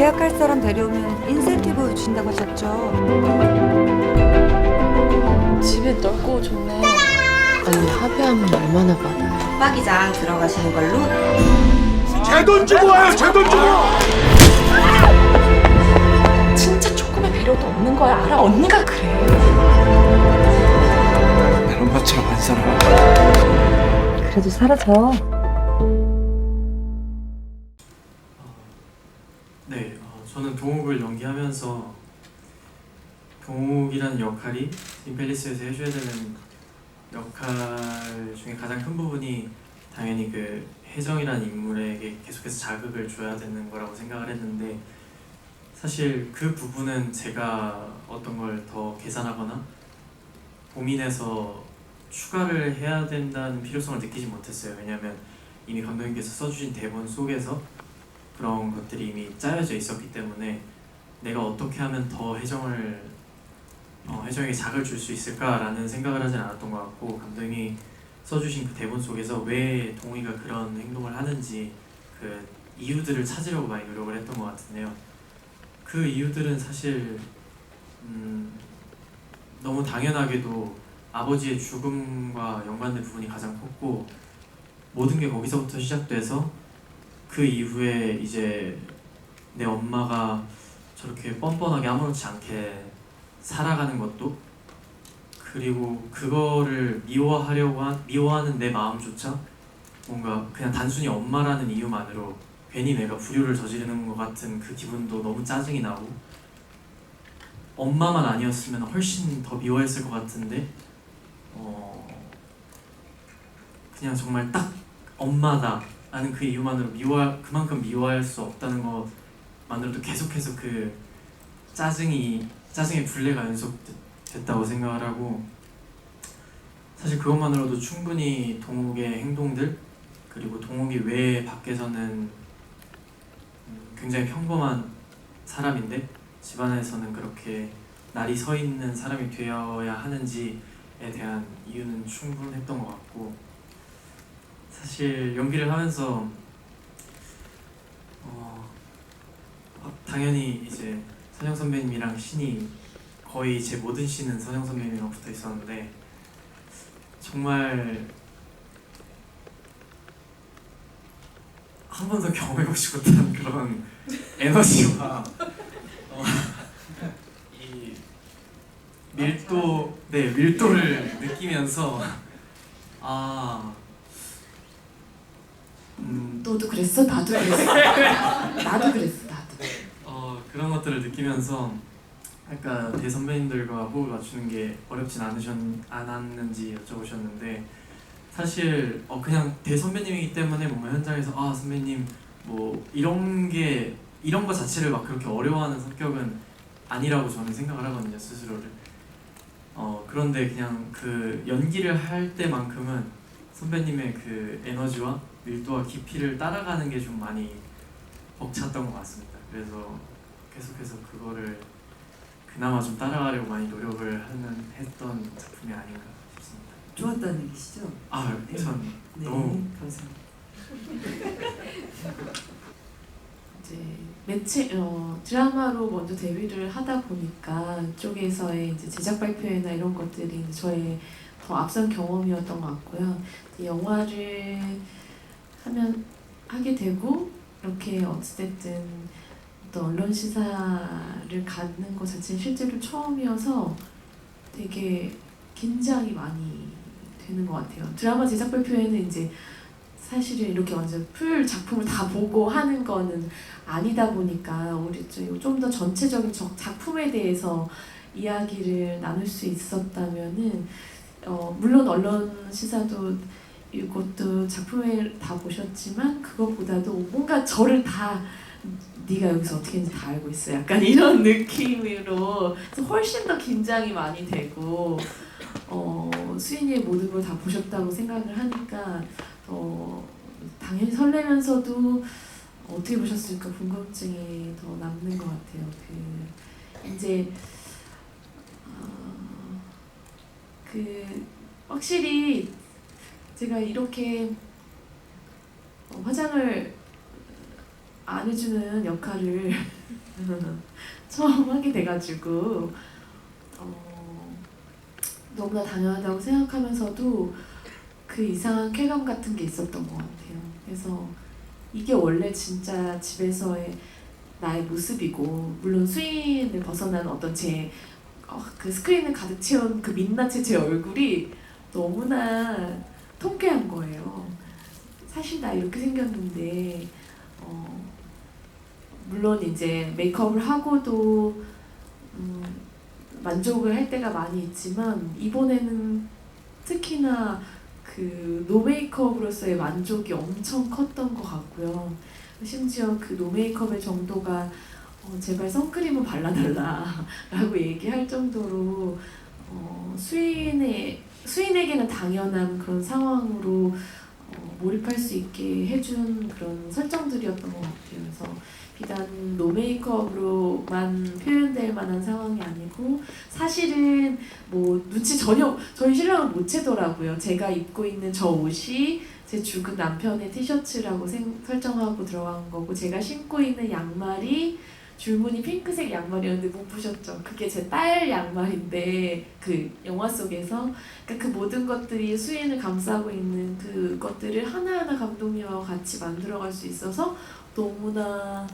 계약할 사람 데려오면 인센티브 주신다고 하셨죠? 집에 넓고 좋네. 아니 합의하면 얼마나 받아요? 숙박이장 들어가시는 걸로. 제 돈 주고 와요. 제 돈 주고. 진짜 조금의 배려도 없는 거야. 알아? 언니가 그래. 난 엄마처럼 안 살아. 그래도 사라져. 네, 저는 동욱을 연기하면서 동욱이라는 역할이 팀 팰리스에서 해줘야 되는 역할 중에 가장 큰 부분이 당연히 그 혜정이라는 인물에게 계속해서 자극을 줘야 되는 거라고 생각을 했는데, 사실 그 부분은 제가 어떤 걸 더 계산하거나 고민해서 추가를 해야 된다는 필요성을 느끼지 못했어요. 왜냐하면 이미 감독님께서 써주신 대본 속에서 그런 것들이 이미 짜여져 있었기 때문에 내가 어떻게 하면 더 혜정에게 자극을 줄 수 있을까라는 생각을 하진 않았던 것 같고, 감독님이 써주신 그 대본 속에서 왜 동욱이가 그런 행동을 하는지 그 이유들을 찾으려고 많이 노력을 했던 것 같은데요. 그 이유들은 사실 너무 당연하게도 아버지의 죽음과 연관된 부분이 가장 컸고, 모든 게 거기서부터 시작돼서 그 이후에 이제 내 엄마가 저렇게 뻔뻔하게 아무렇지 않게 살아가는 것도, 그리고 그거를 미워하는 내 마음조차 뭔가 그냥 단순히 엄마라는 이유만으로 괜히 내가 불효를 저지르는 것 같은 그 기분도 너무 짜증이 나고, 엄마만 아니었으면 훨씬 더 미워했을 것 같은데 그냥 정말 딱 엄마다 라는 그 이유만으로 그만큼 미워할 수 없다는 것만으로도 계속해서 그 짜증의 불레가 연속됐다고 생각을 하고, 사실 그것만으로도 충분히 동욱의 행동들, 그리고 동욱이 왜 밖에서는 굉장히 평범한 사람인데 집안에서는 그렇게 날이 서 있는 사람이 되어야 하는지에 대한 이유는 충분했던 것 같고, 사실 연기를 하면서 당연히 이제 선영 선배님이랑 씬이 거의 제 모든 씬은 선영 선배님이랑 붙어 있었는데, 정말 한 번도 경험해보지 못한 그런 에너지와 이 밀도를 느끼면서 너도 그랬어? 나도 그랬어. 나도 그랬어. 나도. 그런 것들을 느끼면서 아까 대선배님들과 호흡을 맞추는 게 어렵진 않았는지 여쭤보셨는데, 사실 그냥 대선배님이기 때문에 뭔가 현장에서 선배님 뭐 이런 거 자체를 막 그렇게 어려워하는 성격은 아니라고 저는 생각을 하거든요, 스스로를. 그런데 그냥 그 연기를 할 때만큼은 선배님의 그 에너지와 밀도와 깊이를 따라가는 게 좀 많이 벅찼던 것 같습니다. 그래서 계속해서 그거를 그나마 좀 따라가려고 많이 노력을 했던 작품이 아닌가 싶습니다. 좋았다는 얘기시죠? 전 네, 너무 감사합니다. 이제 드라마로 먼저 데뷔를 하다 보니까 이쪽에서의 이제 제작 발표회나 이런 것들이 이제 저의 더 앞선 경험이었던 것 같고요. 영화를 하게 되고 이렇게 어찌됐든 어떤 언론 시사를 갖는 것 자체는 실제로 처음이어서 되게 긴장이 많이 되는 것 같아요. 드라마 제작 발표회는 이제 사실은 이렇게 완전 풀 작품을 다 보고 하는 거는 아니다 보니까 우리 좀 더 전체적인 작품에 대해서 이야기를 나눌 수 있었다면은 물론 언론 시사도 이것도 작품을 다 보셨지만 그것보다도 뭔가 저를 다 네가 여기서 어떻게 했는지 다 알고 있어, 약간 이런 느낌으로 훨씬 더 긴장이 많이 되고 수인이의 모든 걸 다 보셨다고 생각을 하니까 당연히 설레면서도 어떻게 보셨을까 궁금증이 더 남는 것 같아요. 이제 확실히 제가 이렇게 화장을 안 해주는 역할을 처음 하게 돼가지고 너무나 당연하다고 생각하면서도 그 이상한 쾌감 같은 게 있었던 것 같아요. 그래서 이게 원래 진짜 집에서의 나의 모습이고, 물론 수인을 벗어난 어떤 제 그 스크린을 가득 채운 그 민낯의 제 얼굴이 너무나 통쾌한 거예요. 사실 나 이렇게 생겼는데 물론 이제 메이크업을 하고도 만족을 할 때가 많이 있지만 이번에는 특히나 그 노메이크업으로서의 만족이 엄청 컸던 것 같고요. 심지어 그 노메이크업의 정도가 제발 선크림은 발라달라 라고 얘기할 정도로 수인에게는 당연한 그런 상황으로 몰입할 수 있게 해준 그런 설정들이었던 것 같아요. 그래서 비단 노메이크업으로만 표현될 만한 상황이 아니고, 사실은 뭐 눈치 전혀 저희 신랑은 못 채더라고요. 제가 입고 있는 저 옷이 제 죽은 남편의 티셔츠라고 설정하고 들어간 거고, 제가 신고 있는 양말이 줄무늬 핑크색 양말이었는데 못 보셨죠? 그게 제 딸 양말인데 그 영화 속에서 그러니까 그 모든 것들이 수인을 감싸고 있는 그것들을 하나하나 감독님하고 같이 만들어갈 수 있어서 너무나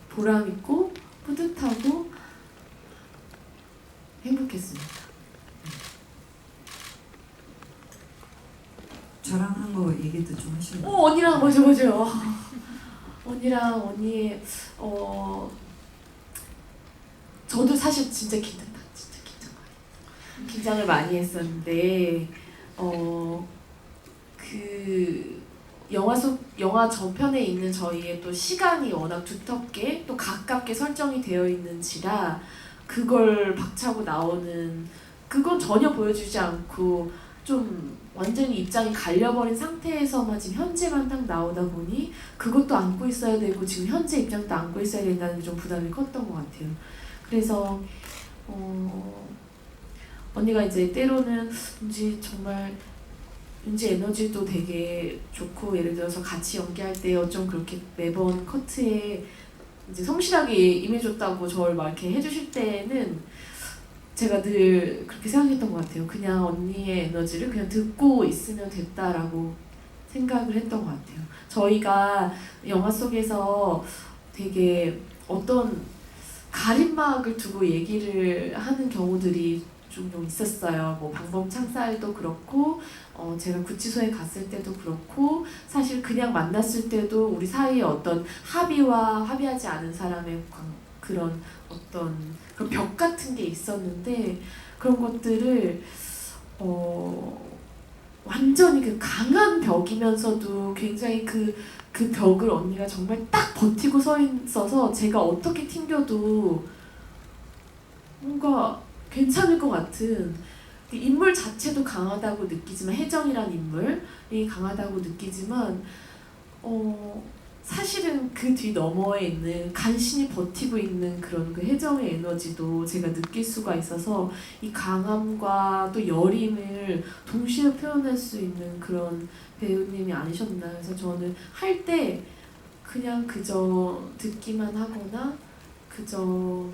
보람있고 뿌듯하고 행복했습니다. 저랑 한 거 얘기도 좀 하시면. 언니랑 맞아요. 언니랑 언니의 저도 사실 진짜 긴장을 많이 했었는데 그 영화 저편에 있는 저희의 또 시간이 워낙 두텁게 또 가깝게 설정이 되어 있는지라 그걸 박차고 나오는, 그건 전혀 보여주지 않고 좀 완전히 입장이 갈려버린 상태에서만 지금 현재만 딱 나오다 보니 그것도 안고 있어야 되고 지금 현재 입장도 안고 있어야 된다는 게 좀 부담이 컸던 것 같아요. 그래서 언니가 이제 때로는 정말 윤지 에너지도 되게 좋고, 예를 들어서 같이 연기할 때 어쩜 그렇게 매번 커트에 이제 성실하게 임해줬다고 저를 막 이렇게 해주실 때는 제가 늘 그렇게 생각했던 것 같아요. 그냥 언니의 에너지를 그냥 듣고 있으면 됐다라고 생각을 했던 것 같아요. 저희가 영화 속에서 되게 어떤 가림막을 두고 얘기를 하는 경우들이 좀 있었어요. 뭐 방범창살도 그렇고 제가 구치소에 갔을 때도 그렇고, 사실 그냥 만났을 때도 우리 사이에 어떤 합의와 합의하지 않은 사람의 그런 어떤 그런 벽 같은 게 있었는데, 그런 것들을 완전히 그 강한 벽이면서도 굉장히 그 벽을 언니가 정말 딱 버티고 서 있어서 제가 어떻게 튕겨도 뭔가 괜찮을 것 같은, 인물 자체도 강하다고 느끼지만, 혜정이란 인물이 강하다고 느끼지만 사실은 그 뒤 너머에 있는 간신히 버티고 있는 그런 그 혜정의 에너지도 제가 느낄 수가 있어서 이 강함과 또 여림을 동시에 표현할 수 있는 그런 배우님이 아니셨나. 그래서 저는 할 때 그냥 그저 듣기만 하거나 그저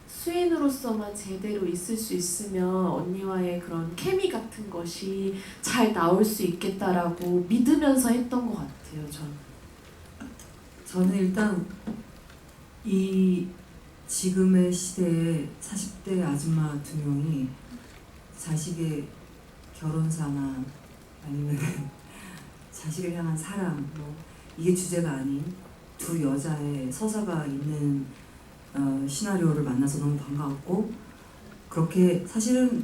수인으로서만 제대로 있을 수 있으면 언니와의 그런 케미 같은 것이 잘 나올 수 있겠다라고 믿으면서 했던 것 같아요. 저는 일단 이 지금의 시대에 40대 아줌마 2명이 자식의 결혼사나 아니면 자식을 향한 사랑, 뭐 이게 주제가 아닌 두 여자의 서사가 있는 시나리오를 만나서 너무 반가웠고, 그렇게 사실은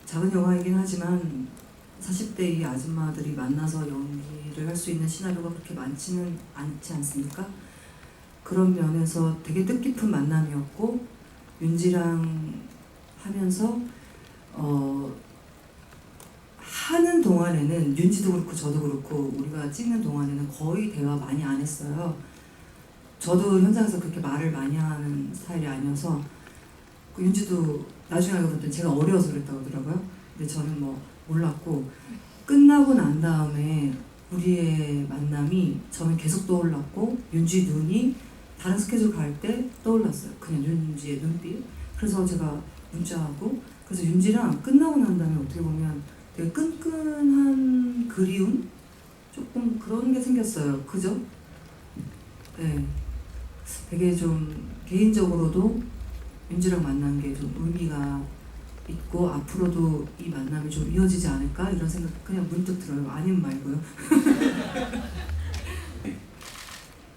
작은 영화이긴 하지만 40대 이 아줌마들이 만나서 연기를 할 수 있는 시나리오가 그렇게 많지는 않지 않습니까? 그런 면에서 되게 뜻깊은 만남이었고, 윤지랑 하면서 하는 동안에는 윤지도 그렇고 저도 그렇고 우리가 찍는 동안에는 거의 대화 많이 안 했어요. 저도 현장에서 그렇게 말을 많이 하는 스타일이 아니어서, 그 윤지도 나중에 알고 봤더니 제가 어려워서 그랬다고 하더라고요. 근데 저는 뭐 몰랐고, 끝나고 난 다음에 우리의 만남이 저는 계속 떠올랐고 윤지 눈이 다른 스케줄 갈 때 떠올랐어요. 그냥 윤지의 눈빛. 그래서 제가 문자하고 그래서 윤지랑 끝나고 난 다음에 어떻게 보면 되게 끈끈한 그리움? 조금 그런 게 생겼어요. 그죠? 네. 되게 좀 개인적으로도 윤지랑 만난 게 좀 의미가 있고 앞으로도 이 만남이 좀 이어지지 않을까 이런 생각 그냥 문득 들어요. 아니면 말고요.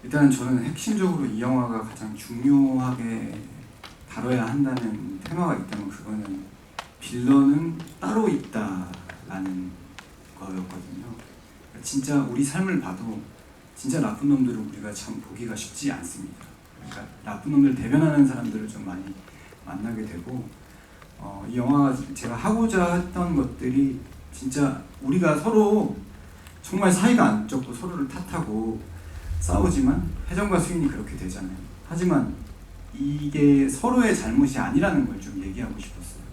일단 저는 핵심적으로 이 영화가 가장 중요하게 다뤄야 한다는 테마가 있다면 그거는 빌런은 따로 있다라는 거였거든요. 진짜 우리 삶을 봐도 진짜 나쁜 놈들을 우리가 참 보기가 쉽지 않습니다. 그러니까 나쁜 놈들 대변하는 사람들을 좀 많이 만나게 되고 이 영화가 제가 하고자 했던 것들이 진짜 우리가 서로 정말 사이가 안 좋고 서로를 탓하고 싸우지만 혜정과 수인이 그렇게 되잖아요. 하지만 이게 서로의 잘못이 아니라는 걸 좀 얘기하고 싶었어요.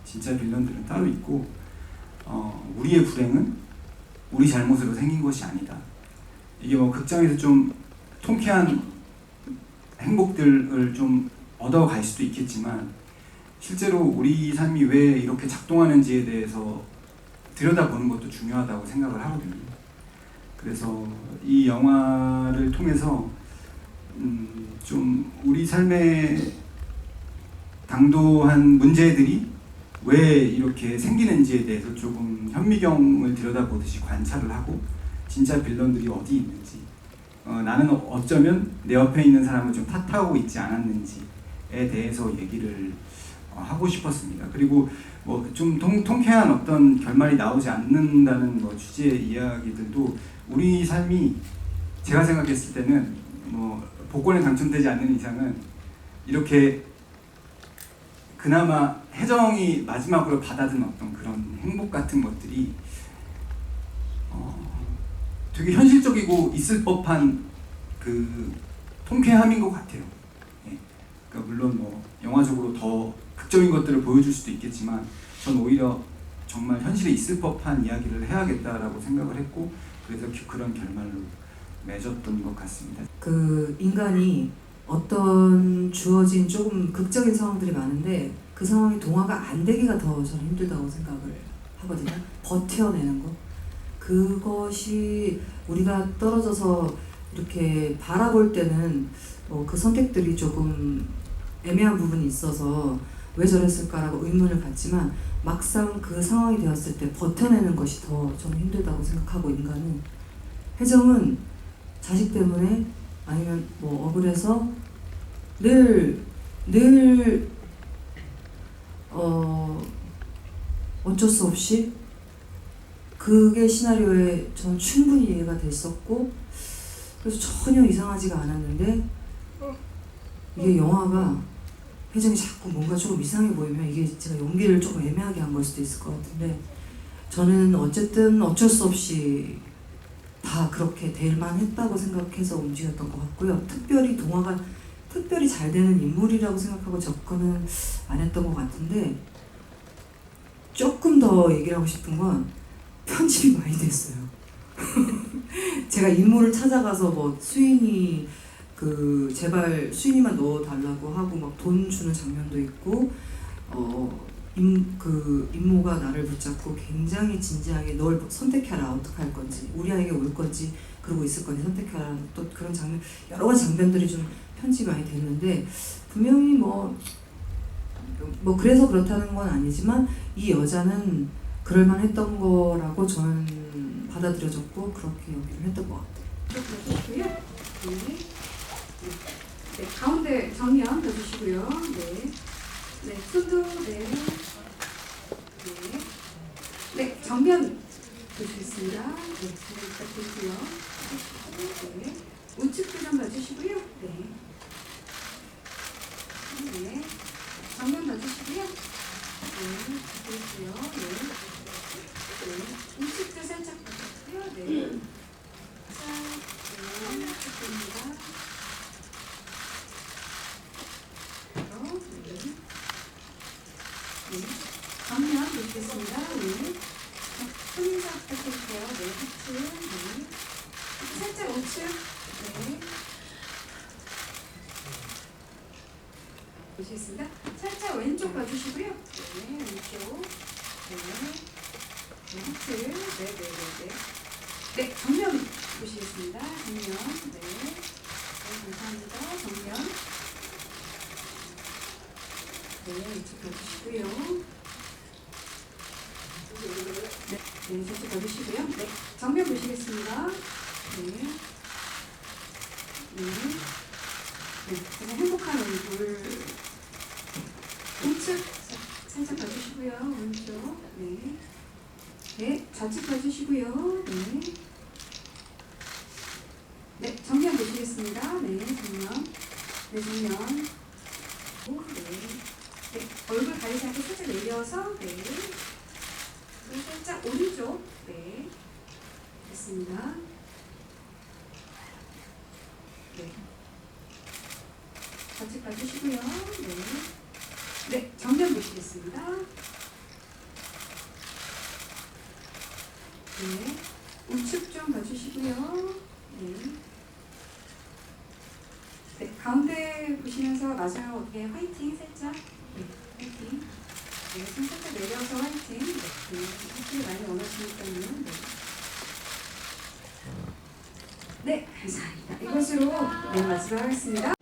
진짜 빌런들은 따로 있고 우리의 불행은 우리 잘못으로 생긴 것이 아니다. 이게 뭐 극장에서 좀 통쾌한 행복들을 좀 얻어갈 수도 있겠지만 실제로 우리 삶이 왜 이렇게 작동하는지에 대해서 들여다보는 것도 중요하다고 생각을 하거든요. 그래서 이 영화를 통해서 좀 우리 삶에 당도한 문제들이 왜 이렇게 생기는지에 대해서 조금 현미경을 들여다보듯이 관찰을 하고 진짜 빌런들이 어디 있는지 나는 어쩌면 내 옆에 있는 사람을 좀 탓하고 있지 않았는지에 대해서 얘기를 하고 싶었습니다. 그리고 뭐 좀 통쾌한 어떤 결말이 나오지 않는다는 뭐 주제의 이야기들도 우리 삶이 제가 생각했을 때는 뭐 복권에 당첨되지 않는 이상은 이렇게 그나마 혜정이 마지막으로 받아든 어떤 그런 행복 같은 것들이 되게 현실적이고 있을 법한 그 통쾌함인 것 같아요. 예. 그러니까 물론 뭐 영화적으로 더 극적인 것들을 보여줄 수도 있겠지만 전 오히려 정말 현실에 있을 법한 이야기를 해야겠다라고 생각을 했고 그래서 그런 결말로 맺었던 것 같습니다. 그 인간이 어떤 주어진 조금 극적인 상황들이 많은데 그 상황이 동화가 안 되기가 더 저는 힘들다고 생각을 하거든요. 버텨내는 거. 그것이 우리가 떨어져서 이렇게 바라볼 때는 그 선택들이 조금 애매한 부분이 있어서 왜 저랬을까라고 의문을 갖지만 막상 그 상황이 되었을 때 버텨내는 것이 더 저는 힘들다고 생각하고 인간은 혜정은 자식 때문에 아니면 뭐 억울해서 늘 어쩔 수 없이 그게 시나리오에 저는 충분히 이해가 됐었고 그래서 전혀 이상하지가 않았는데 이게 영화가 혜정이 자꾸 뭔가 조금 이상해 보이면 이게 제가 연기를 조금 애매하게 한 걸 수도 있을 것 같은데 저는 어쨌든 어쩔 수 없이 다 그렇게 될만 했다고 생각해서 움직였던 것 같고요. 특별히 동화가 특별히 잘 되는 인물이라고 생각하고 접근은 안 했던 것 같은데 조금 더 얘기를 하고 싶은 건 편집이 많이 됐어요. 제가 인물을 찾아가서 뭐 수인이 제발 수인이만 넣어달라고 하고 막 돈 주는 장면도 있고 임모가 나를 붙잡고 굉장히 진지하게 널 선택해라 어떻게 할 건지 우리 아이에게 올 건지 그러고 있을 건지 선택해라 또 그런 장면 여러 가지 장면들이 좀 편집이 많이 됐는데 분명히 뭐 그래서 그렇다는 건 아니지만 이 여자는 그럴만 했던 거라고 저는 받아들여졌고 그렇게 연기를 했던 것 같아요. 그렇고요. 네, 가운데 정면 넣어주시고요. 네, 네, 손도 네, 정면 넣어주겠습니다. 네, 잘 부탁드리고요. 네, 우측도 좀 넣어주시고요. 네, 네, 정면 넣어주시고요. 네, 그렇고요. 네, 네, 우측도 살짝 넣어주고요. 네, 자, 네, 우측입니다. 네, 정면 놓겠습니다. 네, 손인사 부탁드릴게요. 네, 하트. 네. 보시겠습니다. 살짝 왼쪽 봐주시고요. 네, 왼쪽. 네. 네, 하트. 네네네네. 네, 정면 보시겠습니다. 정면. 네. 네, 감사합니다. 정면. 네, 이쪽 봐주시고요. 네, 네, 저쪽 봐주시고요. 네, 정면 보시겠습니다. 네. 네. 네, 그냥 행복한 얼굴. 우측 살짝 봐주시고요. 오른쪽. 네. 네, 좌측 봐주시고요. 네. 네, 정면 보시겠습니다. 네, 정면. 네, 정면. 오, 네. 네, 얼굴 가리지 않게 살짝 내려서, 네. 그리고 살짝 오른쪽. 네. 됐습니다. 네. 좌측 봐주시고요. 네. 네, 정면 보시겠습니다. 네. 우측 좀 봐주시고요. 네. 네, 가운데 보시면서 마지막으로 어떻게 화이팅 살짝. 네, 화이팅. 네, 손 살짝 내려서 화이팅. 네, 화이팅 많이 원하시니까요. 네. 네, 감사합니다. 이것으로 네, 마치도록 하겠습니다.